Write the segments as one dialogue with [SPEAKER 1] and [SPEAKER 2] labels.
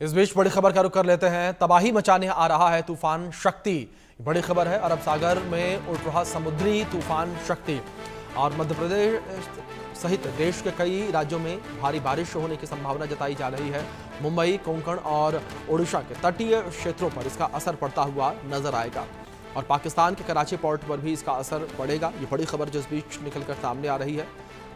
[SPEAKER 1] इस बीच बड़ी खबर का रुख कर लेते हैं। तबाही मचाने आ रहा है तूफान शक्ति। बड़ी खबर है, अरब सागर में उठ रहा समुद्री तूफान शक्ति और मध्य प्रदेश सहित देश के कई राज्यों में भारी बारिश होने की संभावना जताई जा रही है। मुंबई, कोंकण और ओडिशा के तटीय क्षेत्रों पर इसका असर पड़ता हुआ नजर आएगा और पाकिस्तान के कराची पोर्ट पर भी इसका असर पड़ेगा। ये बड़ी खबर जिस बीच निकलकर सामने आ रही है।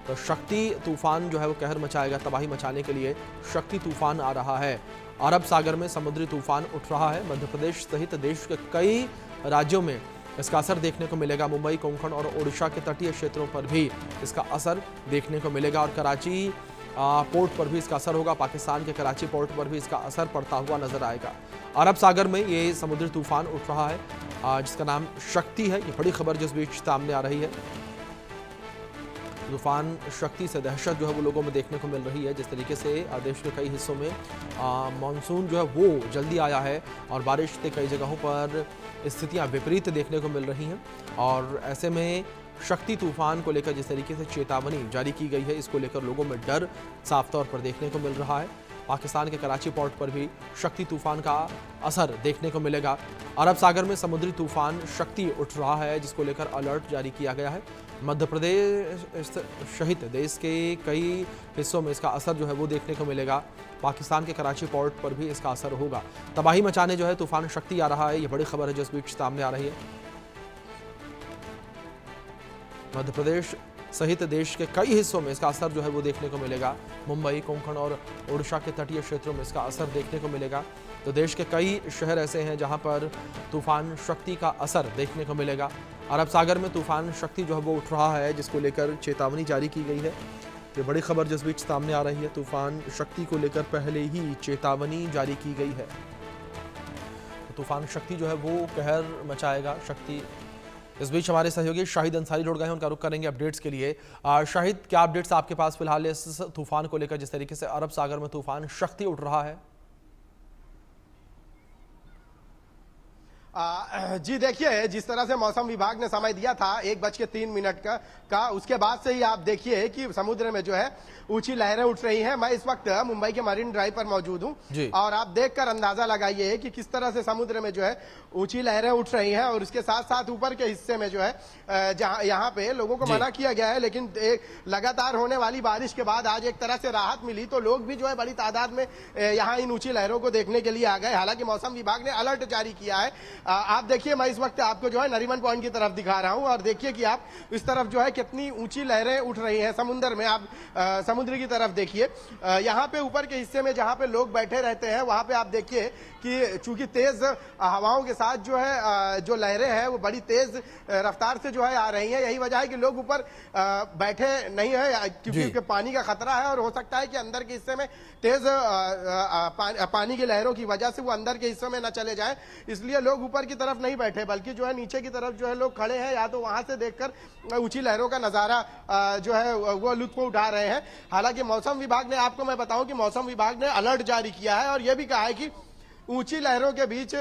[SPEAKER 1] तो शक्ति तूफान जो है वो कहर मचाएगा। तबाही मचाने के लिए शक्ति तूफान आ रहा है। अरब सागर में समुद्री तूफान उठ रहा है। मध्य प्रदेश सहित देश के कई राज्यों में इसका असर देखने को मिलेगा। मुंबई, कोंकण और ओडिशा के तटीय क्षेत्रों पर भी इसका असर देखने को मिलेगा और कराची पोर्ट पर भी इसका असर होगा। पाकिस्तान के कराची पोर्ट पर भी इसका असर पड़ता हुआ नजर आएगा। अरब सागर में ये समुद्री तूफान उठ रहा है जिसका नाम शक्ति है। ये बड़ी खबर जिस बीच सामने आ रही है। तूफान शक्ति से दहशत जो है वो लोगों में देखने को मिल रही है। जिस तरीके से देश के कई हिस्सों में मानसून जो है वो जल्दी आया है और बारिश से कई जगहों पर स्थितियां विपरीत देखने को मिल रही हैं और ऐसे में शक्ति तूफान को लेकर जिस तरीके से चेतावनी जारी की गई है, इसको लेकर लोगों में डर साफ तौर पर देखने को मिल रहा है। पाकिस्तान के कराची पोर्ट पर भी शक्ति तूफान का असर देखने को मिलेगा। अरब सागर में समुद्री तूफान शक्ति उठ रहा है जिसको लेकर अलर्ट जारी किया गया है। मध्य प्रदेश सहित देश के कई हिस्सों में इसका असर जो है वो देखने को मिलेगा। पाकिस्तान के कराची पोर्ट पर भी इसका असर होगा। तबाही मचाने जो है तूफान शक्ति आ रहा है। ये बड़ी खबर है जिस बीच सामने आ रही है। मध्य प्रदेश सहित देश के कई हिस्सों में इसका असर जो है वो देखने को मिलेगा। मुंबई, कोंकण और ओडिशा के तटीय क्षेत्रों में इसका असर देखने को मिलेगा। तो देश के कई शहर ऐसे हैं जहां पर तूफान शक्ति का असर देखने को मिलेगा। अरब सागर में तूफान शक्ति जो है वो उठ रहा है जिसको लेकर चेतावनी जारी की गई है। ये बड़ी खबर जिस बीच सामने आ रही है। तूफान शक्ति को लेकर पहले ही चेतावनी जारी की गई है। तूफान शक्ति जो है वो कहर मचाएगा। शक्ति इस बीच हमारे सहयोगी शाहिद अंसारी जुड़ गए हैं, उनका रुख करेंगे अपडेट्स के लिए। शाहिद, क्या अपडेट्स आपके पास फिलहाल इस तूफान को लेकर जिस तरीके से अरब सागर में तूफान शक्ति उठ रहा है?
[SPEAKER 2] जी देखिए, जिस तरह से मौसम विभाग ने समय दिया था 1:03 का उसके बाद से ही आप देखिए कि समुद्र में जो है ऊंची लहरें उठ रही हैं। मैं इस वक्त मुंबई के मरीन ड्राइव पर मौजूद हूं और आप देखकर अंदाजा लगाइए कि किस तरह से समुद्र में जो है ऊंची लहरें उठ रही हैं और उसके साथ साथ ऊपर के हिस्से में जो है जहां यहाँ पे लोगों को मना किया गया है, लेकिन लगातार होने वाली बारिश के बाद आज एक तरह से राहत मिली तो लोग भी जो है बड़ी तादाद में यहाँ इन ऊंची लहरों को देखने के लिए आ गए। हालांकि मौसम विभाग ने अलर्ट जारी किया है। आप देखिए, मैं इस वक्त आपको जो है नरीमन पॉइंट की तरफ दिखा रहा हूं और देखिए कि आप इस तरफ जो है कितनी ऊंची लहरें उठ रही हैं समुद्र में। आप समुद्र की तरफ देखिए, यहाँ पे ऊपर के हिस्से में जहां पे लोग बैठे रहते हैं वहां पे आप देखिए कि चूंकि तेज हवाओं के साथ जो है जो लहरें हैं वो बड़ी तेज रफ्तार से जो है आ रही हैं। यही वजह है कि लोग ऊपर बैठे नहीं है क्योंकि पानी का खतरा है और हो सकता है कि अंदर के हिस्से में तेज पानी की लहरों की वजह से वो अंदर के हिस्सों में न चले जाए, इसलिए लोग ऊपर की तरफ नहीं बैठे बल्कि जो है नीचे की तरफ जो है लोग खड़े हैं या तो वहां से देखकर ऊंची लहरों का नजारा जो है वो लुत्फ उठा रहे हैं। हालांकि मौसम विभाग ने, आपको मैं बताऊं कि मौसम विभाग ने अलर्ट जारी किया है और यह भी कहा है कि ऊंची लहरों के बीच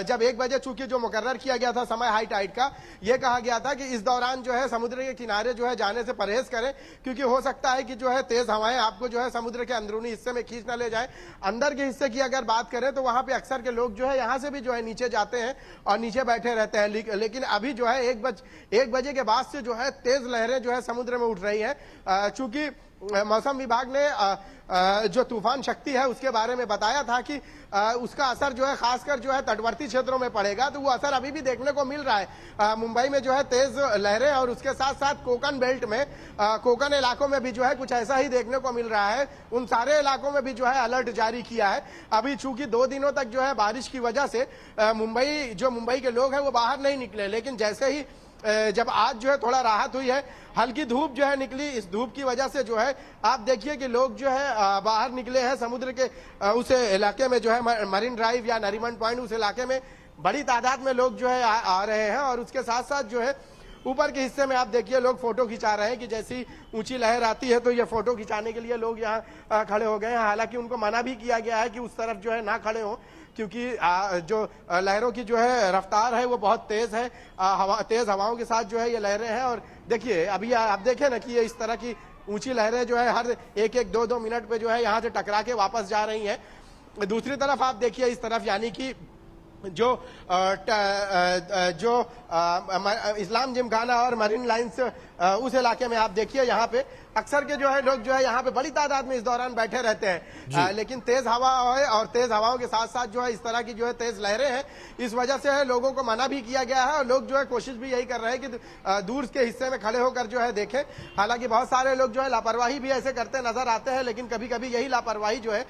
[SPEAKER 2] जब 1 बजे चूंकि जो मुकर्रर किया गया था समय हाई टाइड का, यह कहा गया था कि इस दौरान जो है समुद्र के किनारे जो है जाने से परहेज करें क्योंकि हो सकता है कि जो है तेज हवाएं आपको जो है समुद्र के अंदरूनी हिस्से में खींच न ले जाए। अंदर के हिस्से की अगर बात करें तो वहां पे अक्सर के लोग जो है यहां से भी जो है नीचे जाते हैं और नीचे बैठे रहते हैं, लेकिन अभी जो है 1 बजे के बाद से जो है तेज लहरें जो है समुद्र में उठ रही है। चूंकि मौसम विभाग ने जो तूफान शक्ति है उसके बारे में बताया था कि उसका असर जो है खासकर जो है तटवर्ती क्षेत्रों में पड़ेगा, तो वो असर अभी भी देखने को मिल रहा है। मुंबई में जो है तेज लहरें और उसके साथ साथ कोकन बेल्ट में, कोकन इलाकों में भी जो है कुछ ऐसा ही देखने को मिल रहा है। उन सारे इलाकों में भी जो है अलर्ट जारी किया है। अभी चूंकि 2 दिनों तक जो है बारिश की वजह से मुंबई के लोग हैं वो बाहर नहीं निकले, लेकिन जैसे ही जब आज जो है थोड़ा राहत हुई है, हल्की धूप जो है निकली, इस धूप की वजह से जो है आप देखिए कि लोग जो है बाहर निकले हैं समुद्र के उस इलाके में जो है मरीन ड्राइव या नरीमन पॉइंट, उस इलाके में बड़ी तादाद में लोग जो है आ रहे हैं और उसके साथ साथ जो है ऊपर के हिस्से में आप देखिए लोग फोटो खिंचा रहे हैं कि जैसी ऊंची लहर आती है तो ये फोटो खिंचाने के लिए लोग यहाँ खड़े हो गए हैं। हालांकि उनको मना भी किया गया है कि उस तरफ जो है ना खड़े हों क्योंकि जो लहरों की जो है रफ्तार है वो बहुत तेज है। तेज हवाओं के साथ जो है ये लहरें हैं और देखिए अभी आप देखें ना कि ये इस तरह की ऊंची लहरें जो है हर 1-1, 2-2 मिनट पे जो है यहाँ से टकरा के वापस जा रही हैं। दूसरी तरफ आप देखिए इस तरफ, यानी कि जो इस्लाम जिमखाना और मरीन लाइंस उस इलाके में आप देखिए, यहाँ पे अक्सर के जो है लोग जो है यहाँ पे बड़ी तादाद में इस दौरान बैठे रहते हैं। लेकिन तेज हवा है और तेज हवाओं के साथ साथ जो है इस तरह की जो है तेज लहरें हैं, इस वजह से है लोगों को मना भी किया गया है और लोग जो है कोशिश भी यही कर रहे हैं कि दूर के हिस्से में खड़े होकर जो है देखें। हालांकि बहुत सारे लोग जो है लापरवाही भी ऐसे करते नजर आते हैं, लेकिन कभी कभी यही लापरवाही जो है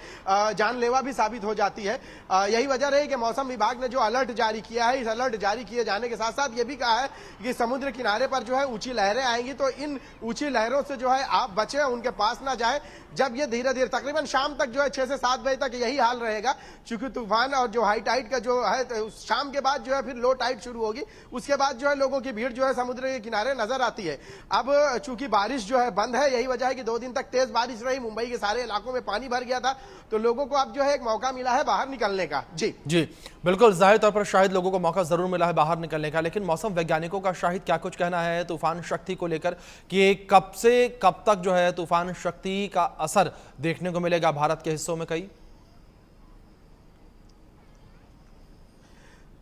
[SPEAKER 2] जानलेवा भी साबित हो जाती है। यही वजह रही कि मौसम विभाग ने जो अलर्ट जारी किया है, इस अलर्ट जारी किए जाने के साथ साथ ये भी कहा है कि समुद्र किनारे पर जो है ऊंची लहरें आएंगी, तो इन ऊंची लहरों से जो है आप बचे, उनके पास ना जाए। जब ये धीरे धीरे तकरीबन शाम तक जो है 6 से 7 बजे तक यही हाल रहेगा, क्योंकि तूफान और जो हाई टाइड का जो है तो शाम के बाद जो है फिर लो टाइड शुरू होगी। उसके बाद जो है लोगों की भीड़ जो है समुद्र के किनारे नजर आती है। अब चूंकि बारिश जो है बंद है, यही वजह है कि 2 दिन तक तेज बारिश रही, मुंबई के सारे इलाकों में पानी भर गया था, तो लोगों को अब जो है एक मौका मिला है बाहर निकलने का। जी
[SPEAKER 1] जी बिल्कुल, जाहिर तौर पर शायद लोगों को मौका जरूर मिला है बाहर निकलने का, लेकिन मौसम वैज्ञानिकों का शाहिद क्या कुछ कहना है तूफान शक्ति को लेकर कि कब से कब तक जो है तूफान शक्ति का असर देखने को मिलेगा भारत के हिस्सों में कई?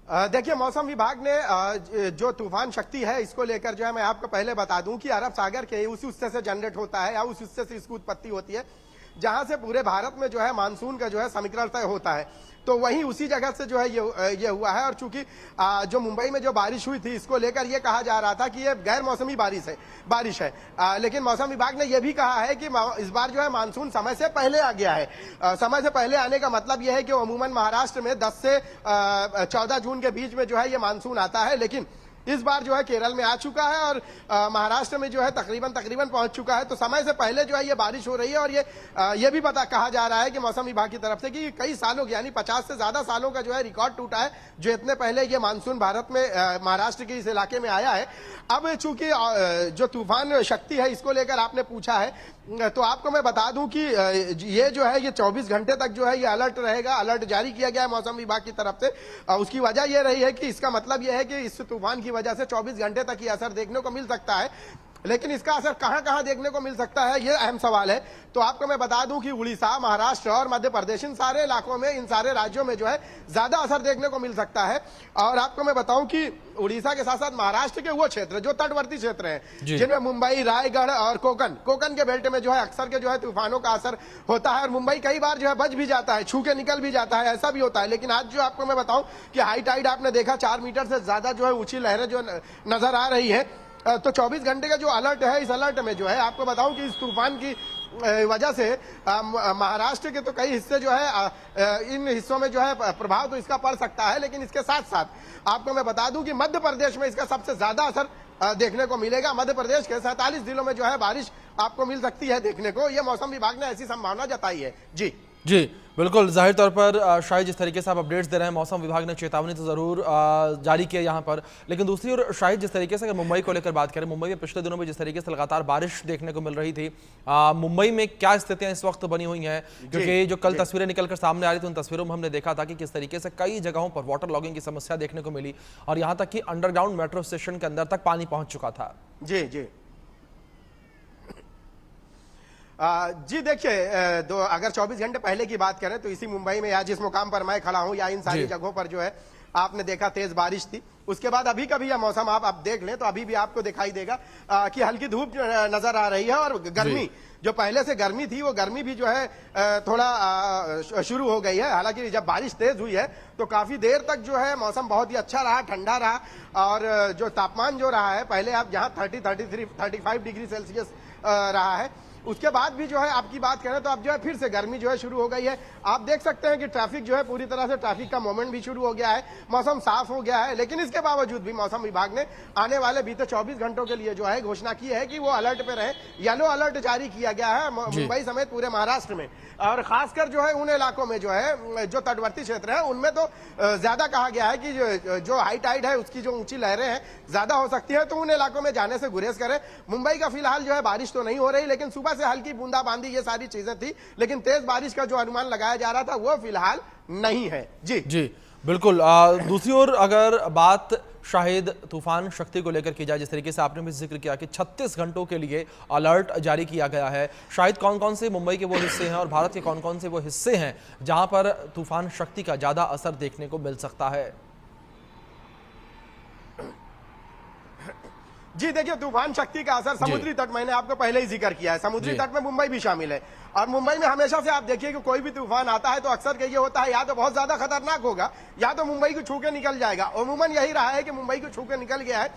[SPEAKER 2] देखिए, मौसम विभाग ने जो तूफान शक्ति है इसको लेकर जो है मैं आपको पहले बता दूं कि अरब सागर के उसी हिस्से से जनरेट होता है या उस हिस्से से इसकी उत्पत्ति होती है जहां से पूरे भारत में जो है मानसून का जो है समीकरण तय होता है। तो वहीं उसी जगह से जो है ये हुआ है। और चूंकि जो मुंबई में जो बारिश हुई थी इसको लेकर ये कहा जा रहा था कि ये गैर मौसमी बारिश है, लेकिन मौसम विभाग ने यह भी कहा है कि इस बार जो है मानसून समय से पहले आ गया है। समय से पहले आने का मतलब यह है कि अमूमन महाराष्ट्र में 10 से 14 जून के बीच में जो है ये मानसून आता है, लेकिन इस बार जो है केरल में आ चुका है और महाराष्ट्र में जो है तकरीबन पहुंच चुका है। तो समय से पहले जो है ये बारिश हो रही है। और ये भी कहा जा रहा है कि मौसम विभाग की तरफ से कि कई सालों यानी 50 से ज्यादा सालों का जो है रिकॉर्ड टूटा है जो इतने पहले ये मानसून भारत में महाराष्ट्र के इस इलाके में आया है। अब चूंकि जो तूफान शक्ति है इसको लेकर आपने पूछा है, तो आपको मैं बता दूं कि ये जो है ये 24 घंटे तक जो है ये अलर्ट रहेगा। अलर्ट जारी किया गया है मौसम विभाग की तरफ से। उसकी वजह यह रही है कि इसका मतलब यह है कि इस तूफान की वजह से 24 घंटे तक ये असर देखने को मिल सकता है, लेकिन इसका असर कहां कहां देखने को मिल सकता है ये अहम सवाल है। तो आपको मैं बता दूं कि उड़ीसा, महाराष्ट्र और मध्य प्रदेश, इन सारे इलाकों में, इन सारे राज्यों में जो है ज्यादा असर देखने को मिल सकता है। और आपको मैं बताऊं कि उड़ीसा के साथ साथ महाराष्ट्र के वो क्षेत्र जो तटवर्ती क्षेत्र हैं, जिनमें मुंबई, रायगढ़ और कोकन के बेल्ट में जो है अक्सर के जो है तूफानों का असर होता है। और मुंबई कई बार जो है बच भी जाता है, छू के निकल भी जाता है, ऐसा भी होता है। लेकिन आज जो आपको मैं बताऊं कि हाई टाइड आपने देखा 4 मीटर से ज्यादा जो है ऊंची लहरें जो नजर आ रही है। तो 24 घंटे का जो अलर्ट है, इस अलर्ट में जो है आपको बताऊं कि इस तूफान की वजह से महाराष्ट्र के तो कई हिस्से जो है इन हिस्सों में जो है प्रभाव तो इसका पड़ सकता है, लेकिन इसके साथ साथ आपको मैं बता दूं कि मध्य प्रदेश में इसका सबसे ज्यादा असर देखने को मिलेगा। मध्य प्रदेश के 47 जिलों में जो है बारिश आपको मिल सकती है देखने को। यह मौसम विभाग ने ऐसी संभावना जताई है। जी
[SPEAKER 1] बिल्कुल, जाहिर तौर पर शायद जिस तरीके से आप अपडेट्स दे रहे हैं, मौसम विभाग ने चेतावनी तो जरूर जारी की है यहाँ पर, लेकिन दूसरी ओर शायद जिस तरीके से अगर मुंबई को लेकर बात करें, मुंबई में पिछले दिनों में जिस तरीके से लगातार बारिश देखने को मिल रही थी, मुंबई में क्या स्थितियां इस वक्त बनी हुई हैं? क्योंकि जो कल तस्वीरें निकलकर सामने आ रही थी, उन तस्वीरों में हमने देखा था कि किस तरीके से कई जगहों पर वाटर लॉगिंग की समस्या देखने को मिली और यहाँ तक कि अंडरग्राउंड मेट्रो स्टेशन के अंदर तक पानी पहुंच चुका था।
[SPEAKER 2] जी देखिए, अगर 24 घंटे पहले की बात करें तो इसी मुंबई में या जिस मुकाम पर मैं खड़ा हूं या इन सारी जगहों पर जो है आपने देखा तेज बारिश थी। उसके बाद अभी का भी यह मौसम आप देख लें तो अभी भी आपको दिखाई देगा कि हल्की धूप नजर आ रही है और गर्मी जो पहले से गर्मी थी वो गर्मी भी जो है थोड़ा शुरू हो गई है। हालांकि जब बारिश तेज हुई है तो काफी देर तक जो है मौसम बहुत ही अच्छा रहा, ठंडा रहा और जो तापमान जो रहा है पहले आप जहां 35 डिग्री सेल्सियस रहा है, उसके बाद भी जो है आपकी बात करें तो अब जो है फिर से गर्मी जो है शुरू हो गई है। आप देख सकते हैं कि ट्रैफिक जो है पूरी तरह से ट्रैफिक का मूवमेंट भी शुरू हो गया है, मौसम साफ हो गया है। लेकिन इसके बावजूद भी मौसम विभाग ने आने वाले बीते 24 घंटों के लिए जो है घोषणा की है कि वो अलर्ट पे रहे। येलो अलर्ट जारी किया गया है मुंबई समेत पूरे महाराष्ट्र में, और खासकर जो है उन इलाकों में जो है जो तटवर्ती क्षेत्र है उनमें तो ज्यादा कहा गया है कि जो हाई टाइड है उसकी जो ऊंची लहरें हैं ज्यादा हो सकती है, तो उन इलाकों में जाने से गुरेज करें। मुंबई का फिलहाल जो है बारिश तो नहीं हो रही, लेकिन सुबह से हल्की बूंदाबांदी ये सारी चीजें थी, लेकिन तेज बारिश का जो अनुमान लगाया जा रहा था वो फिलहाल नहीं है। जी
[SPEAKER 1] बिल्कुल। दूसरी ओर अगर बात शायद तूफान शक्ति को लेकर की जाए, जिस तरीके से आपने भी जिक्र किया कि 36 घंटों के लिए अलर्ट जारी किया गया है। शायद कौन कौन से मुंबई के वो हिस्से हैं और भारत के कौन कौन से वो हिस्से हैं जहां पर तूफान शक्ति का ज्यादा असर देखने को मिल सकता है।
[SPEAKER 2] जी देखिए, तूफान शक्ति का असर समुद्री तट मैंने आपको पहले ही जिक्र किया है। समुद्री तट में मुंबई भी शामिल है और मुंबई में हमेशा से आप देखिए कि कोई भी तूफान आता है तो अक्सर ये होता है या तो बहुत ज्यादा खतरनाक होगा या तो मुंबई को छू के निकल जाएगा। अमूमन यही रहा है कि मुंबई को छू के निकल गया है।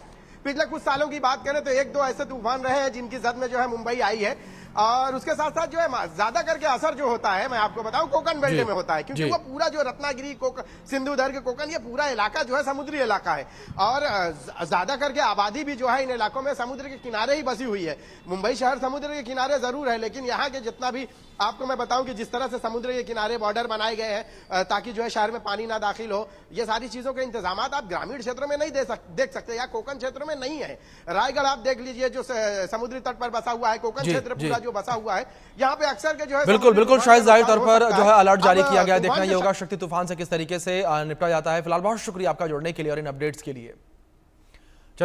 [SPEAKER 2] पिछले कुछ सालों की बात करें तो एक दो ऐसे तूफान रहे हैं जिनकी जद में जो है मुंबई आई है और उसके साथ साथ जो है ज्यादा करके असर जो होता है मैं आपको बताऊं कोकन बेल्ट में होता है, क्योंकि वो पूरा जो रत्नागिरी सिंधु दर्ग कोकन ये पूरा इलाका जो है समुद्री इलाका है और ज्यादा करके आबादी भी जो है इन इलाकों में समुद्र के किनारे ही बसी हुई है। मुंबई शहर समुद्र के किनारे जरूर है, लेकिन यहाँ के जितना भी आपको मैं बताऊं कि जिस तरह से समुद्र के किनारे बॉर्डर बनाए गए हैं ताकि जो है शहर में पानी ना दाखिल हो, ये सारी चीजों के इंतजाम आप ग्रामीण क्षेत्रों में नहीं देख सकते या कोकन क्षेत्रों में नहीं है। रायगढ़ आप देख लीजिए जो समुद्री तट पर बसा हुआ है, कोकन क्षेत्र पूरा जो बसा हुआ है यहाँ पे अक्सर के जो है
[SPEAKER 1] बिल्कुल शायद जाहिर तौर पर जो है अलर्ट जारी किया गया। देखना ये होगा शक्ति तूफान से किस तरीके से निपटा जाता है। फिलहाल बहुत शुक्रिया आपका जुड़ने के लिए और इन अपडेट्स के लिए।